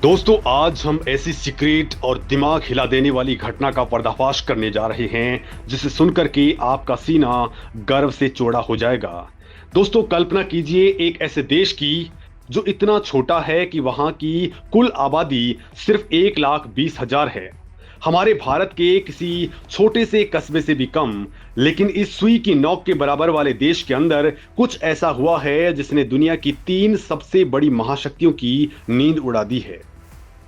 दोस्तों, आज हम ऐसी सीक्रेट और दिमाग हिला देने वाली घटना का पर्दाफाश करने जा रहे हैं जिसे सुनकर के आपका सीना गर्व से चौड़ा हो जाएगा। दोस्तों, कल्पना कीजिए एक ऐसे देश की जो इतना छोटा है कि वहां की कुल आबादी सिर्फ 1,20,000 है। हमारे भारत के किसी छोटे से कस्बे से भी कम। लेकिन इस सुई की नोक के बराबर वाले देश के अंदर कुछ ऐसा हुआ है जिसने दुनिया की 3 सबसे बड़ी महाशक्तियों की नींद उड़ा दी है।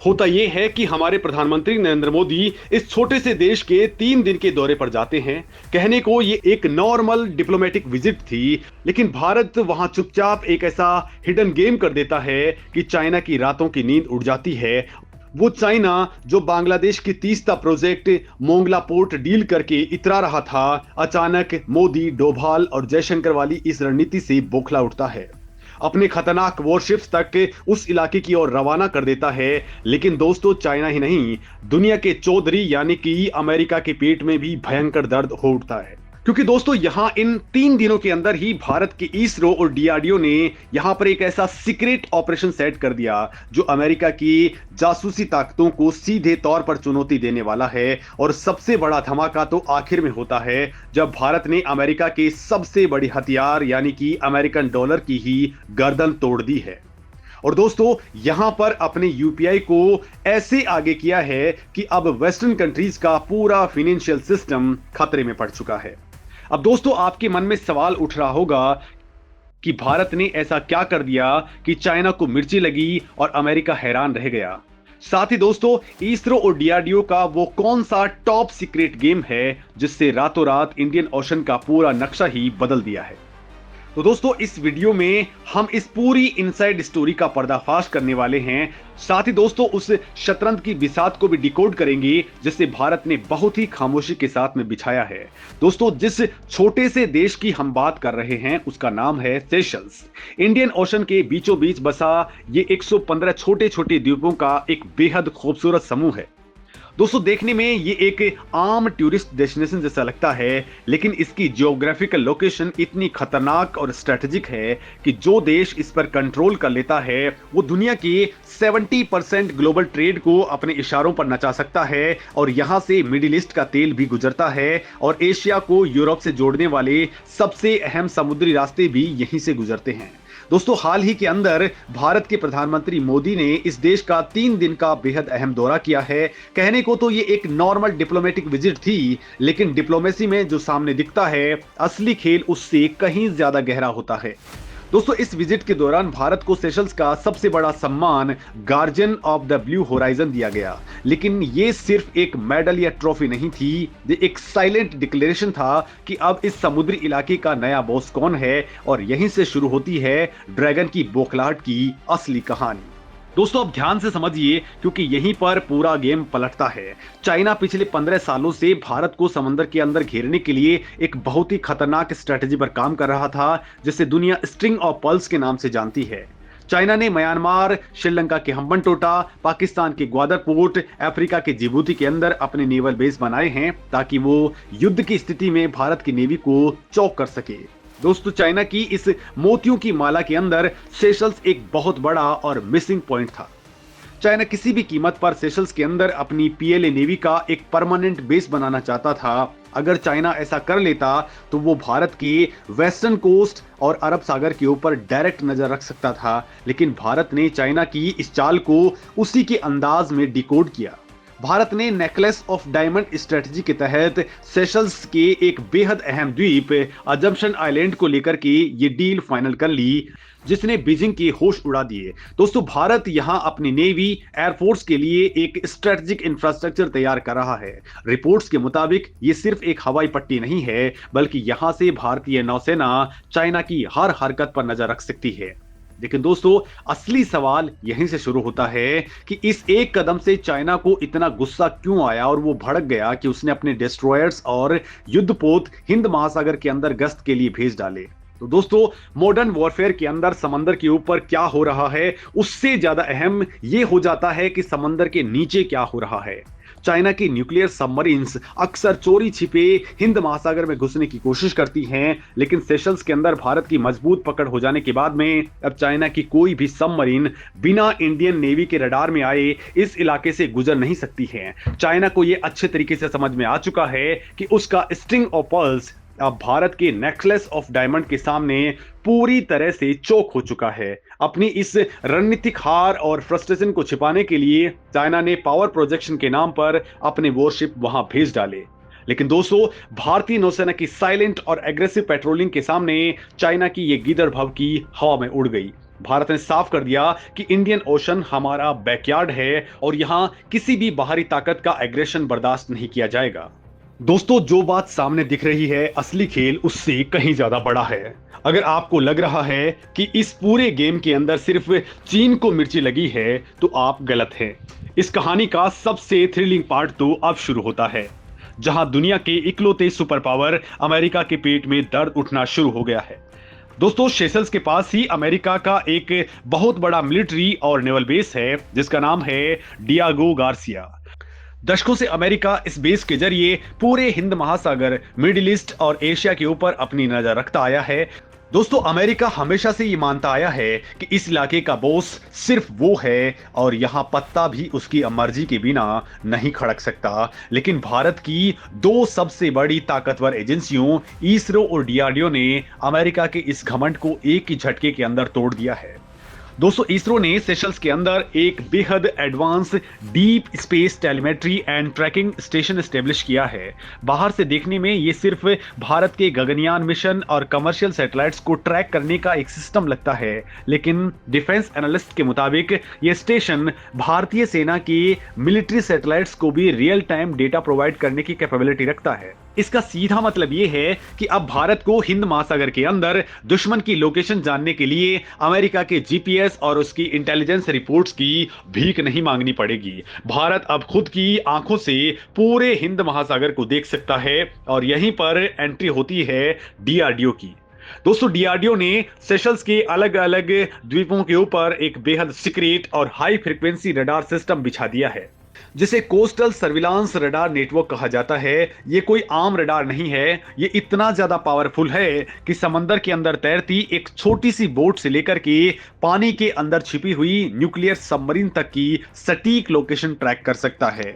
होता यह है कि हमारे प्रधानमंत्री नरेंद्र मोदी इस छोटे से देश के 3 दिन के दौरे पर जाते हैं। कहने को ये एक नॉर्मल डिप्लोमेटिक विजिट थी, लेकिन भारत वहां चुपचाप एक ऐसा हिडन गेम कर देता है कि चाइना की रातों की नींद उड़ जाती है। वो चाइना जो बांग्लादेश की Teesta project Mongla port deal करके इतरा रहा था, अचानक मोदी, डोभाल और जयशंकर वाली इस रणनीति से बौखला उठता है। अपने खतरनाक वॉरशिप्स तक उस इलाके की ओर रवाना कर देता है। लेकिन दोस्तों, चाइना ही नहीं, दुनिया के चौधरी यानी कि अमेरिका के पेट में भी भयंकर दर्द हो उठता है। क्योंकि दोस्तों, यहां इन 3 दिनों के अंदर ही भारत के इसरो और डीआरडीओ ने यहां पर एक ऐसा सीक्रेट ऑपरेशन सेट कर दिया जो अमेरिका की जासूसी ताकतों को सीधे तौर पर चुनौती देने वाला है। और सबसे बड़ा धमाका तो आखिर में होता है जब भारत ने अमेरिका के सबसे बड़ी हथियार यानी कि अमेरिकन डॉलर की ही गर्दन तोड़ दी है। और दोस्तों, यहां पर अपने यूपीआई को ऐसे आगे किया है कि अब वेस्टर्न कंट्रीज का पूरा फाइनेंशियल सिस्टम खतरे में पड़ चुका है। अब दोस्तों, आपके मन में सवाल उठ रहा होगा कि भारत ने ऐसा क्या कर दिया कि चाइना को मिर्ची लगी और अमेरिका हैरान रह गया। साथ ही दोस्तों, इसरो और डीआरडीओ का वो कौन सा टॉप सीक्रेट गेम है जिससे रातों रात इंडियन ओशन का पूरा नक्शा ही बदल दिया है। तो दोस्तों, इस वीडियो में हम इस पूरी इनसाइड स्टोरी का पर्दाफाश करने वाले हैं। साथ ही दोस्तों, उस शतरंज की बिसात को भी डिकोड करेंगे जिसे भारत ने बहुत ही खामोशी के साथ में बिछाया है। दोस्तों, जिस छोटे से देश की हम बात कर रहे हैं उसका नाम है सेशल्स। इंडियन ओशन के बीचों बीच बसा ये 115 छोटे छोटे द्वीपों का एक बेहद खूबसूरत समूह है। दोस्तों, देखने में ये एक आम टूरिस्ट डेस्टिनेशन जैसा लगता है, लेकिन इसकी जियोग्राफिकल लोकेशन इतनी खतरनाक और स्ट्रेटेजिक है कि जो देश इस पर कंट्रोल कर लेता है वो दुनिया की 70% ग्लोबल ट्रेड को अपने इशारों पर नचा सकता है। और यहां से मिडिल ईस्ट का तेल भी गुजरता है और एशिया को यूरोप से जोड़ने वाले सबसे अहम समुद्री रास्ते भी यहीं से गुजरते हैं। दोस्तों, हाल ही के अंदर भारत के प्रधानमंत्री मोदी ने इस देश का 3 दिन का बेहद अहम दौरा किया है। कहने को तो ये एक नॉर्मल डिप्लोमेटिक विजिट थी, लेकिन डिप्लोमेसी में जो सामने दिखता है असली खेल उससे कहीं ज्यादा गहरा होता है। दोस्तों, इस विजिट के दौरान भारत को सेशल्स का सबसे बड़ा सम्मान guardian of the blue horizon दिया गया। लेकिन ये सिर्फ एक मेडल या ट्रॉफी नहीं थी, ये एक साइलेंट डिक्लेरेशन था कि अब इस समुद्री इलाके का नया बॉस कौन है। और यहीं से शुरू होती है ड्रैगन की बौखलाहट की असली कहानी। दोस्तों, अब ध्यान से समझिए क्योंकि यहीं पर पूरा गेम पलटता है। चाइना पिछले 15 सालों से भारत को समंदर के अंदर घेरने के लिए एक बहुत ही खतरनाक स्ट्रेटेजी पर काम कर रहा था जिसे दुनिया स्ट्रिंग ऑफ पर्ल्स के नाम से जानती है। चाइना ने म्यांमार, श्रीलंका के हम्बनटोटा, पाकिस्तान के ग्वादर पोर्ट, अफ्रीका के जिबूती के अंदर अपने नेवल बेस बनाए हैं ताकि वो युद्ध की स्थिति में भारत की नेवी को चौक कर सके। दोस्तों, चाइना की इस मोतियों की माला के अंदर सेशल्स एक बहुत बड़ा और मिसिंग पॉइंट था। चाइना किसी भी कीमत पर सेशल्स के अंदर अपनी पीएलए नेवी का एक परमानेंट बेस बनाना चाहता था। अगर चाइना ऐसा कर लेता तो वो भारत के वेस्टर्न कोस्ट और अरब सागर के ऊपर डायरेक्ट नजर रख सकता था। लेकिन भारत ने चाइना की इस चाल को उसी के अंदाज में डिकोड किया। भारत ने नेकलेस ऑफ डायमंड स्ट्रेटजी के तहत सेशल्स के एक बेहद अहम द्वीप अजम्पशन आइलैंड को लेकर के ये डील फाइनल कर ली जिसने बीजिंग के होश उड़ा दिए। दोस्तों, भारत यहां अपनी नेवी, एयरफोर्स के लिए एक स्ट्रेटेजिक इंफ्रास्ट्रक्चर तैयार कर रहा है। रिपोर्ट्स के मुताबिक ये सिर्फ एक हवाई पट्टी नहीं है, बल्कि यहां से भारतीय नौसेना चाइना की हर हरकत पर नजर रख सकती है। लेकिन दोस्तों, असली सवाल यहीं से शुरू होता है कि इस एक कदम से चाइना को इतना गुस्सा क्यों आया और वो भड़क गया कि उसने अपने डिस्ट्रॉयर्स और युद्धपोत हिंद महासागर के अंदर गश्त के लिए भेज डाले। तो दोस्तों, मॉडर्न वॉरफेयर के अंदर समंदर के ऊपर क्या हो रहा है उससे ज्यादा अहम ये हो जाता है कि समंदर के नीचे क्या हो रहा है। चाइना की न्यूक्लियर सबमरीन्स अक्सर चोरी छिपे हिंद महासागर में घुसने की कोशिश करती हैं, लेकिन सेशल्स के अंदर भारत की मजबूत पकड़ हो जाने के बाद में अब चाइना की कोई भी सबमरीन बिना इंडियन नेवी के रडार में आए इस इलाके से गुजर नहीं सकती है। चाइना को यह अच्छे तरीके से समझ में आ चुका है कि उसका स्ट्रिंग ऑफ पर्ल्स अब भारत के नेकलेस ऑफ डायमंड के सामने पूरी तरह से चौक हो चुका है। अपनी इस रणनीतिक हार और फ्रस्ट्रेशन को छिपाने के लिए चाइना ने पावर प्रोजेक्शन के नाम पर अपने वॉरशिप वहां भेज डाले। लेकिन दोस्तों, भारतीय नौसेना की साइलेंट और एग्रेसिव पेट्रोलिंग के सामने चाइना की ये गीदड़ भभकी हवा में उड़ गई। भारत ने साफ कर दिया कि इंडियन ओशन हमारा बैकयार्ड है और यहां किसी भी बाहरी ताकत का एग्रेशन बर्दाश्त नहीं किया जाएगा। दोस्तों, जो बात सामने दिख रही है, असली खेल उससे कहीं ज्यादा बड़ा है। अगर आपको लग रहा है कि इस पूरे गेम के अंदर सिर्फ चीन को मिर्ची लगी है तो आप गलत हैं। इस कहानी का सबसे थ्रिलिंग पार्ट तो अब शुरू होता है, जहां दुनिया के इकलौते सुपर पावर अमेरिका के पेट में दर्द उठना शुरू हो गया है। दोस्तों, सेशल्स के पास ही अमेरिका का एक बहुत बड़ा मिलिट्री और नेवल बेस है जिसका नाम है डियागो गार्सिया। दशकों से अमेरिका इस बेस के जरिए पूरे हिंद महासागर, मिडिल ईस्ट और एशिया के ऊपर अपनी नजर रखता आया है। दोस्तों, अमेरिका हमेशा से ये मानता आया है कि इस इलाके का बॉस सिर्फ वो है और यहां पत्ता भी उसकी मर्जी के बिना नहीं खड़क सकता। लेकिन भारत की दो सबसे बड़ी ताकतवर एजेंसियों इसरो और डीआरडीओ ने अमेरिका के इस घमंड को एक ही झटके के अंदर तोड़ दिया है। दोस्तों, इसरो ने सेशल्स के अंदर एक बेहद advance deep space telemetry and tracking station establish किया है। बाहर से देखने में ये सिर्फ भारत के गगनयान मिशन और कमर्शियल सैटेलाइट्स को ट्रैक करने का एक सिस्टम लगता है, लेकिन डिफेंस एनालिस्ट के मुताबिक ये स्टेशन भारतीय सेना के मिलिट्री सैटेलाइट्स को भी रियल टाइम डेटा प्रोवाइड करने की कैपेबिलिटी रखता है। इसका सीधा मतलब यह है कि अब भारत को हिंद महासागर के अंदर दुश्मन की लोकेशन जानने के लिए अमेरिका के जीपीएस और उसकी इंटेलिजेंस रिपोर्ट्स की भीख नहीं मांगनी पड़ेगी। भारत अब खुद की आंखों से पूरे हिंद महासागर को देख सकता है और यहीं पर एंट्री होती है डीआरडीओ की। दोस्तों, डीआरडीओ ने सेशल्स के अलग अलग द्वीपों के ऊपर एक बेहद सीक्रेट और हाई फ्रीक्वेंसी रडार सिस्टम बिछा दिया है जिसे कोस्टल सर्विलांस रडार नेटवर्क कहा जाता है। ये कोई आम रडार नहीं है, ये इतना ज्यादा पावरफुल है कि समंदर के अंदर तैरती एक छोटी सी बोट से लेकर के पानी के अंदर छिपी हुई न्यूक्लियर सबमरीन तक की सटीक लोकेशन ट्रैक कर सकता है।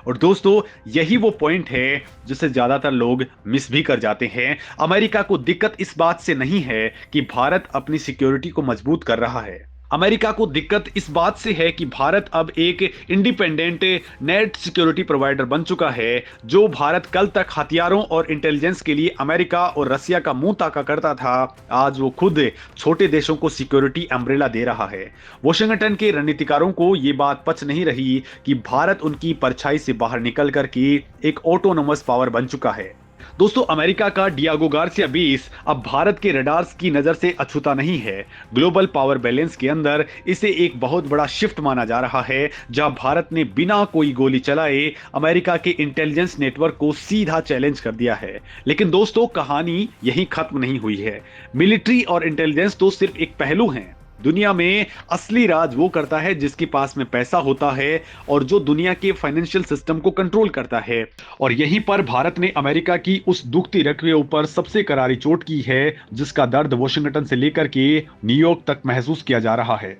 और दोस्तों, यही वो पॉइंट है जिसे ज्यादातर लोग मिस भी कर जाते हैं। अमेरिका को दिक्कत इस बात से नहीं है कि भारत अपनी सिक्योरिटी को मजबूत कर रहा है। अमेरिका को दिक्कत इस बात से है कि भारत अब एक इंडिपेंडेंट नेट सिक्योरिटी प्रोवाइडर बन चुका है। जो भारत कल तक हथियारों और इंटेलिजेंस के लिए अमेरिका और रसिया का मुंह ताका करता था, आज वो खुद छोटे देशों को सिक्योरिटी अम्ब्रेला दे रहा है। वॉशिंगटन के रणनीतिकारों को ये बात पच नहीं रही कि भारत उनकी परछाई से बाहर निकल करके एक ऑटोनोमस पावर बन चुका है। दोस्तों, अमेरिका का डियागो गार्सिया बेस अब भारत के रडार्स की नजर से अछूता नहीं है। ग्लोबल पावर बैलेंस के अंदर इसे एक बहुत बड़ा शिफ्ट माना जा रहा है, जहां भारत ने बिना कोई गोली चलाए अमेरिका के इंटेलिजेंस नेटवर्क को सीधा चैलेंज कर दिया है। लेकिन दोस्तों, कहानी यहीं खत्म नहीं हुई है। मिलिट्री और इंटेलिजेंस तो सिर्फ एक पहलू हैं। दुनिया में असली राज वो करता है जिसके पास में पैसा होता है और जो दुनिया के फाइनेंशियल सिस्टम को कंट्रोल करता है। और यहीं पर भारत ने अमेरिका की उस दुखती रग के ऊपर सबसे करारी चोट की है जिसका दर्द वॉशिंगटन से लेकर के न्यूयॉर्क तक महसूस किया जा रहा है।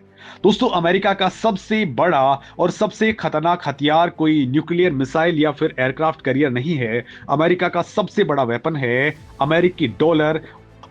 दोस्तों, अमेरिका का सबसे बड़ा और सबसे खतरनाक हथियार कोई न्यूक्लियर मिसाइल या फिर एयरक्राफ्ट कैरियर नहीं है। अमेरिका का सबसे बड़ा वेपन है अमेरिकी डॉलर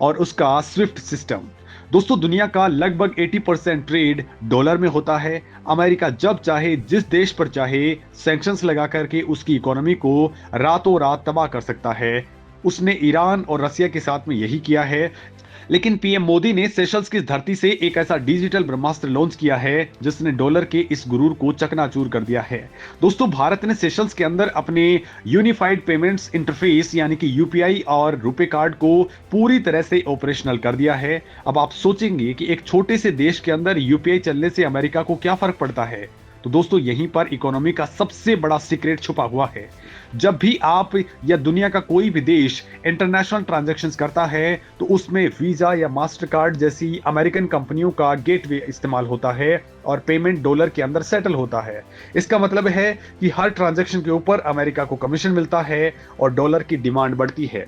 और उसका स्विफ्ट सिस्टम। दोस्तों, दुनिया का लगभग 80% ट्रेड डॉलर में होता है। अमेरिका जब चाहे जिस देश पर चाहे सैंक्शंस लगा करके उसकी इकोनॉमी को रातों रात तबाह कर सकता है। उसने ईरान और रसिया के साथ में यही किया है। लेकिन पीएम मोदी ने सेशल्स की धरती से एक ऐसा डिजिटल ब्रह्मास्त्र लॉन्च किया है जिसने डॉलर के इस गुरूर को चकनाचूर कर दिया है। दोस्तों, भारत ने सेशल्स के अंदर अपने यूनिफाइड पेमेंट्स इंटरफेस यानी कि यूपीआई और रुपे कार्ड को पूरी तरह से ऑपरेशनल कर दिया है। अब आप सोचेंगे कि एक छोटे से देश के अंदर यूपीआई चलने से अमेरिका को क्या फर्क पड़ता है, तो दोस्तों यहीं पर इकोनॉमी का सबसे बड़ा सीक्रेट छुपा हुआ है। जब भी आप या दुनिया का कोई भी देश इंटरनेशनल ट्रांजैक्शंस करता है तो उसमें वीजा या मास्टर कार्ड जैसी अमेरिकन कंपनियों का गेटवे इस्तेमाल होता है और पेमेंट डॉलर के अंदर सेटल होता है। इसका मतलब है कि हर ट्रांजैक्शन के ऊपर अमेरिका को कमीशन मिलता है और डॉलर की डिमांड बढ़ती है।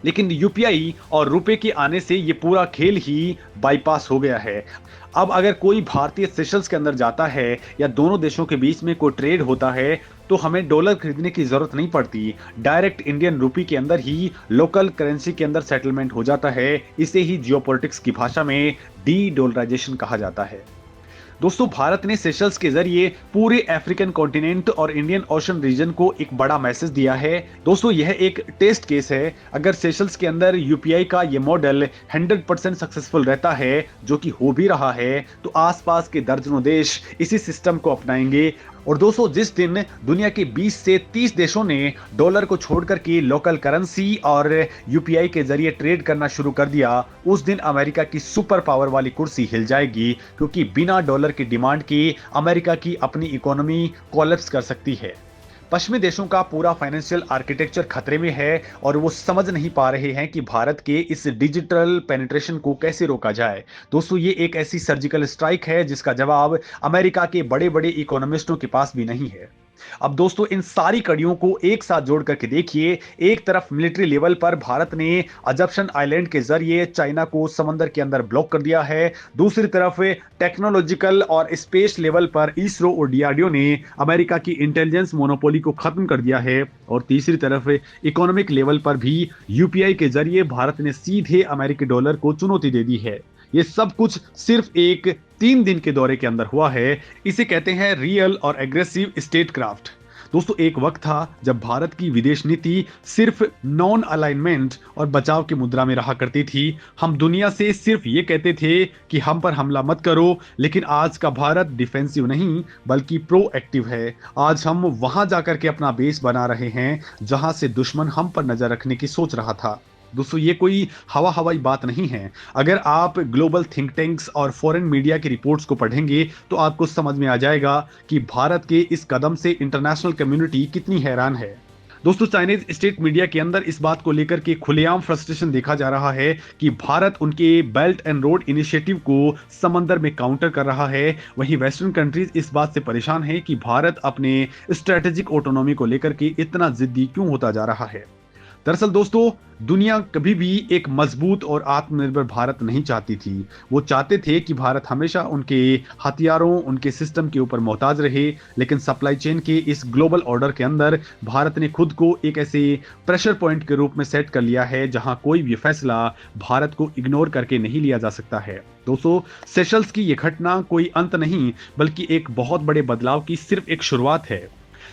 लेकिन यूपीआई और रुपए के आने से ये पूरा खेल ही बाईपास हो गया है। अब अगर कोई भारतीय सेशल्स के अंदर जाता है या दोनों देशों के बीच में कोई ट्रेड होता है तो हमें डॉलर खरीदने की जरूरत नहीं पड़ती। डायरेक्ट इंडियन रुपी के अंदर ही लोकल करेंसी के अंदर सेटलमेंट हो जाता है। इसे ही जियोपॉलिटिक्स की भाषा में डी डॉलराइजेशन कहा जाता है। दोस्तों भारत ने सेशल्स के जरिए पूरे अफ्रीकन कॉन्टिनेंट और इंडियन ओशन रीजन को एक बड़ा मैसेज दिया है। दोस्तों यह एक टेस्ट केस है। अगर सेशल्स के अंदर यूपीआई का ये मॉडल 100% सक्सेसफुल रहता है, जो कि हो भी रहा है, तो आसपास के दर्जनों देश इसी सिस्टम को अपनाएंगे। और दोस्तों जिस दिन दुनिया के 20 से 30 देशों ने डॉलर को छोड़कर के लोकल करेंसी और यूपीआई के जरिए ट्रेड करना शुरू कर दिया, उस दिन अमेरिका की सुपर पावर वाली कुर्सी हिल जाएगी, क्योंकि बिना डॉलर की डिमांड के अमेरिका की अपनी इकोनॉमी कोलैप्स कर सकती है। पश्चिमी देशों का पूरा फाइनेंशियल आर्किटेक्चर खतरे में है और वो समझ नहीं पा रहे हैं कि भारत के इस डिजिटल पेनिट्रेशन को कैसे रोका जाए। दोस्तों ये एक ऐसी सर्जिकल स्ट्राइक है जिसका जवाब अमेरिका के बड़े बड़े इकोनॉमिस्टों के पास भी नहीं है। अब दोस्तों इन सारी कड़ियों को एक साथ जोड़ करके देखिए। एक तरफ मिलिट्री लेवल पर भारत ने अजप्शन आइलैंड के जरिए चाइना को समंदर के अंदर ब्लॉक कर दिया है। दूसरी तरफ टेक्नोलॉजिकल और स्पेस लेवल पर इसरो और डीआरडीओ ने अमेरिका की इंटेलिजेंस मोनोपोली को खत्म कर दिया है। और तीसरी तरफ इकोनॉमिक लेवल पर भी यूपीआई के जरिए भारत ने सीधे अमेरिकी डॉलर को चुनौती दे दी है। ये सब कुछ सिर्फ एक 3 दिन के दौरे के अंदर हुआ है। इसे कहते हैं रियल और एग्रेसिव स्टेट क्राफ्ट। दोस्तों एक वक्त था जब भारत की विदेश नीति सिर्फ नॉन अलाइनमेंट और बचाव की मुद्रा में रहा करती थी। हम दुनिया से सिर्फ ये कहते थे कि हम पर हमला मत करो, लेकिन आज का भारत डिफेंसिव नहीं बल्कि प्रोएक्टिव है। आज हम वहां जाकर के अपना बेस बना रहे हैं जहां से दुश्मन हम पर नजर रखने की सोच रहा था। दोस्तों ये कोई हवाई बात नहीं है। अगर आप ग्लोबल थिंक टैंक्स और फॉरेन मीडिया की रिपोर्ट्स को पढ़ेंगे तो आपको समझ में आ जाएगा कि भारत के इस कदम से इंटरनेशनल कम्युनिटी कितनी हैरान है। दोस्तों चाइनीज स्टेट मीडिया के अंदर इस बात को लेकर के खुलेआम फ्रस्ट्रेशन देखा जा रहा है कि भारत उनके बेल्ट एंड रोड इनिशिएटिव को समंदर में काउंटर कर रहा है। वहीं वेस्टर्न कंट्रीज इस बात से परेशान है कि भारत अपने स्ट्रेटेजिक ऑटोनॉमी को लेकर के इतना जिद्दी क्यों होता जा रहा है। दरअसल दोस्तों दुनिया कभी भी एक मजबूत और आत्मनिर्भर भारत नहीं चाहती थी। वो चाहते थे कि भारत हमेशा उनके हथियारों, उनके सिस्टम के ऊपर मोहताज रहे। लेकिन सप्लाई चेन के इस ग्लोबल ऑर्डर के अंदर भारत ने खुद को एक ऐसे प्रेशर पॉइंट के रूप में सेट कर लिया है जहां कोई भी फैसला भारत को इग्नोर करके नहीं लिया जा सकता है। दोस्तों सेशल्स की यह घटना कोई अंत नहीं बल्कि एक बहुत बड़े बदलाव की सिर्फ एक शुरुआत है।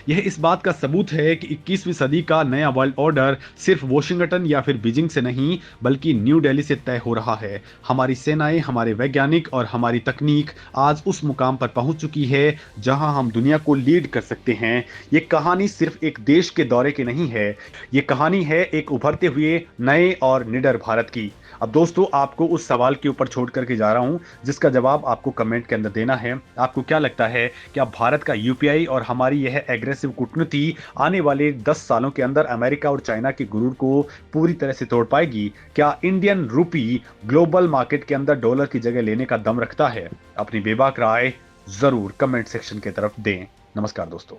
यह इस बात का सबूत है कि 21वीं सदी का नया वर्ल्ड ऑर्डर सिर्फ वॉशिंगटन या फिर बीजिंग से नहीं बल्कि न्यू दिल्ली से तय हो रहा है। हमारी सेनाएं, हमारे वैज्ञानिक और हमारी तकनीक आज उस मुकाम पर पहुंच चुकी है जहां हम दुनिया को लीड कर सकते हैं। ये कहानी सिर्फ एक देश के दौरे की नहीं है, ये कहानी है एक उभरते हुए नए और निडर भारत की। अब दोस्तों आपको उस सवाल के ऊपर छोड़ करके जा रहा हूं जिसका जवाब आपको कमेंट के अंदर देना है। आपको क्या लगता है कि अब भारत का यूपीआई और हमारी यह एग्रेसिव कूटनीति आने वाले 10 सालों के अंदर अमेरिका और चाइना के गुरूर को पूरी तरह से तोड़ पाएगी? क्या इंडियन रूपी ग्लोबल मार्केट के अंदर डॉलर की जगह लेने का दम रखता है? अपनी बेबाक राय जरूर कमेंट सेक्शन की तरफ दें। नमस्कार दोस्तों।